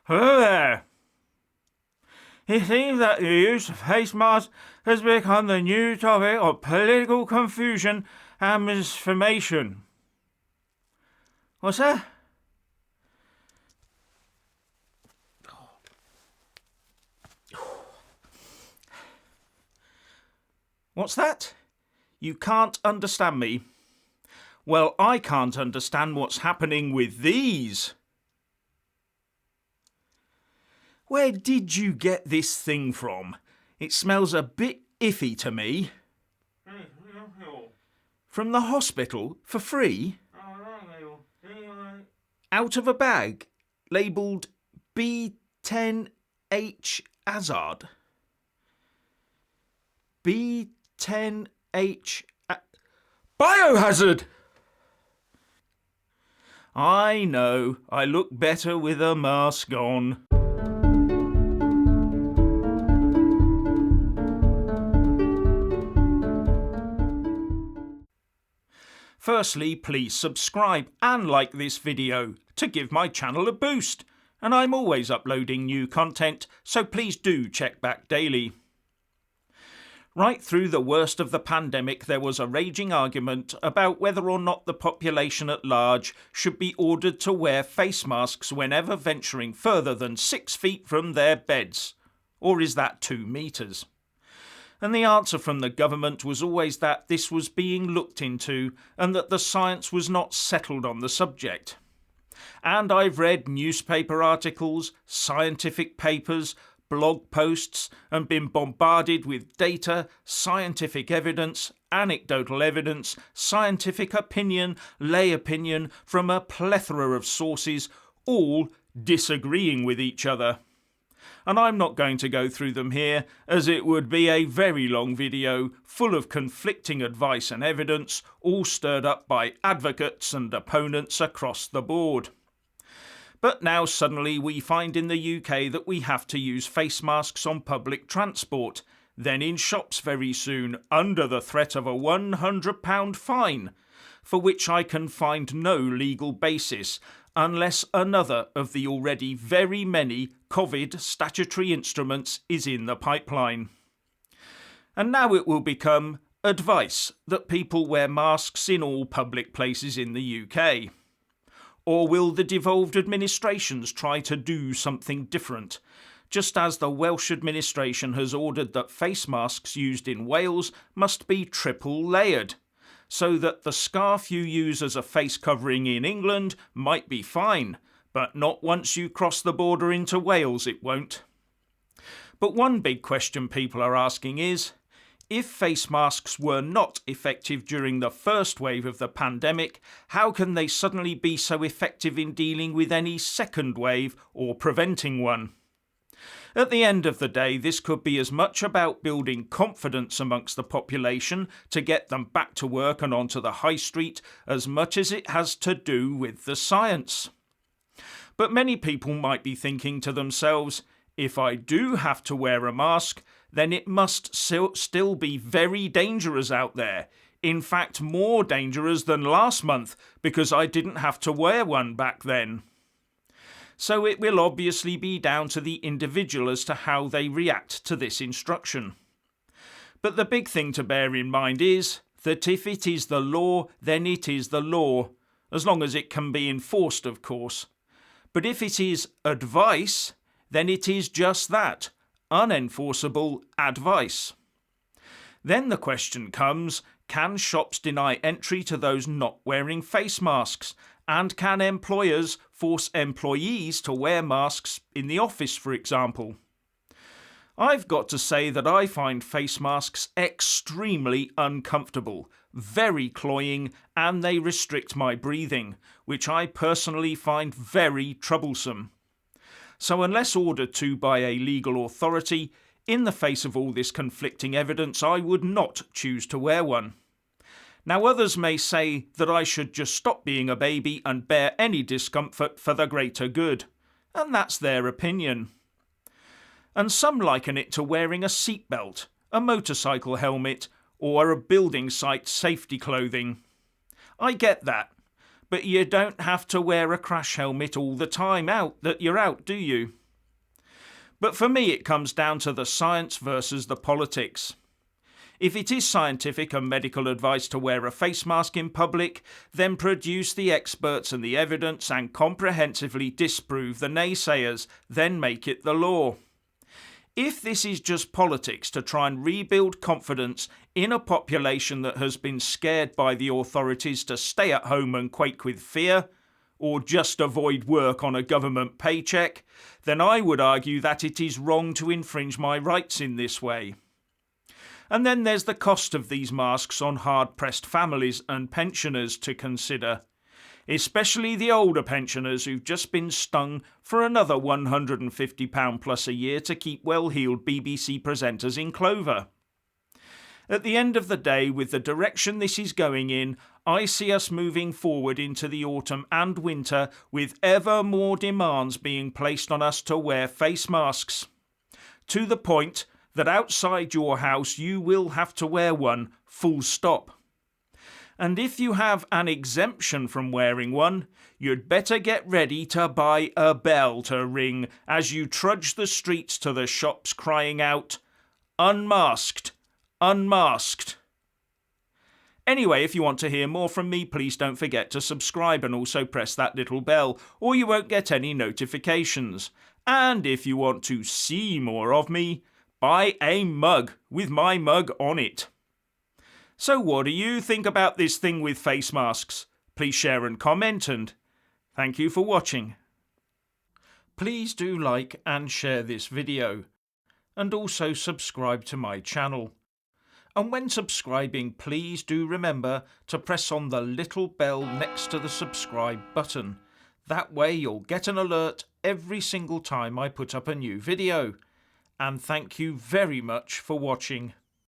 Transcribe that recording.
Hello there. It seems that the use of face masks has become the new topic of political confusion and misinformation. What's that? What's that? You can't understand me. Well, I can't understand what's happening with these. Where did you get this thing from? It smells a bit iffy to me. From the hospital for free? Out of a bag labelled B10H Hazard. B10H Biohazard! I know, I look better with a mask on. Firstly, please subscribe and like this video to give my channel a boost. And I'm always uploading new content, so please do check back daily. Right through the worst of the pandemic, there was a raging argument about whether or not the population at large should be ordered to wear face masks whenever venturing further than 6 feet from their beds. Or is that 2 metres? And the answer from the government was always that this was being looked into and that the science was not settled on the subject. And I've read newspaper articles, scientific papers, blog posts and been bombarded with data, scientific evidence, anecdotal evidence, scientific opinion, lay opinion from a plethora of sources, all disagreeing with each other. And I'm not going to go through them here, as it would be a very long video full of conflicting advice and evidence, all stirred up by advocates and opponents across the board. But now suddenly we find in the UK that we have to use face masks on public transport, then in shops very soon, under the threat of a £100 fine, for which I can find no legal basis, unless another of the already very many COVID statutory instruments is in the pipeline. And now it will become advice that people wear masks in all public places in the UK. Or will the devolved administrations try to do something different, just as the Welsh administration has ordered that face masks used in Wales must be triple layered, so that the scarf you use as a face covering in England might be fine, but not once you cross the border into Wales it won't. But one big question people are asking is, if face masks were not effective during the first wave of the pandemic, how can they suddenly be so effective in dealing with any second wave or preventing one? At the end of the day, this could be as much about building confidence amongst the population to get them back to work and onto the high street as much as it has to do with the science. But many people might be thinking to themselves, if I do have to wear a mask, then it must still be very dangerous out there. In fact, more dangerous than last month because I didn't have to wear one back then. So it will obviously be down to the individual as to how they react to this instruction. But the big thing to bear in mind is that if it is the law, then it is the law, as long as it can be enforced, of course. But if it is advice, then it is just that, unenforceable advice. Then the question comes, can shops deny entry to those not wearing face masks? And can employers force employees to wear masks in the office, for example? I've got to say that I find face masks extremely uncomfortable, very cloying, and they restrict my breathing, which I personally find very troublesome. So unless ordered to by a legal authority, in the face of all this conflicting evidence, I would not choose to wear one. Now others may say that I should just stop being a baby and bear any discomfort for the greater good, and that's their opinion. And some liken it to wearing a seatbelt, a motorcycle helmet, or a building site safety clothing. I get that, But you don't have to wear a crash helmet all the time that you're out, do you? But for me, it comes down to the science versus the politics. If it is scientific and medical advice to wear a face mask in public, then produce the experts and the evidence and comprehensively disprove the naysayers, then make it the law. If this is just politics to try and rebuild confidence in a population that has been scared by the authorities to stay at home and quake with fear, or just avoid work on a government paycheck, then I would argue that it is wrong to infringe my rights in this way. And then there's the cost of these masks on hard-pressed families and pensioners to consider, especially the older pensioners who've just been stung for another £150 plus a year to keep well-heeled BBC presenters in clover. At the end of the day, with the direction this is going in, I see us moving forward into the autumn and winter with ever more demands being placed on us to wear face masks, to the point that outside your house you will have to wear one, full stop. And if you have an exemption from wearing one, you'd better get ready to buy a bell to ring as you trudge the streets to the shops crying out, "Unmasked! Unmasked!" Anyway, if you want to hear more from me, please don't forget to subscribe and also press that little bell, or you won't get any notifications. And if you want to see more of me, buy a mug with my mug on it. So what do you think about this thing with face masks? Please share and comment, and thank you for watching. Please do like and share this video, and also subscribe to my channel. And when subscribing, please do remember to press on the little bell next to the subscribe button. That way you'll get an alert every single time I put up a new video. And thank you very much for watching.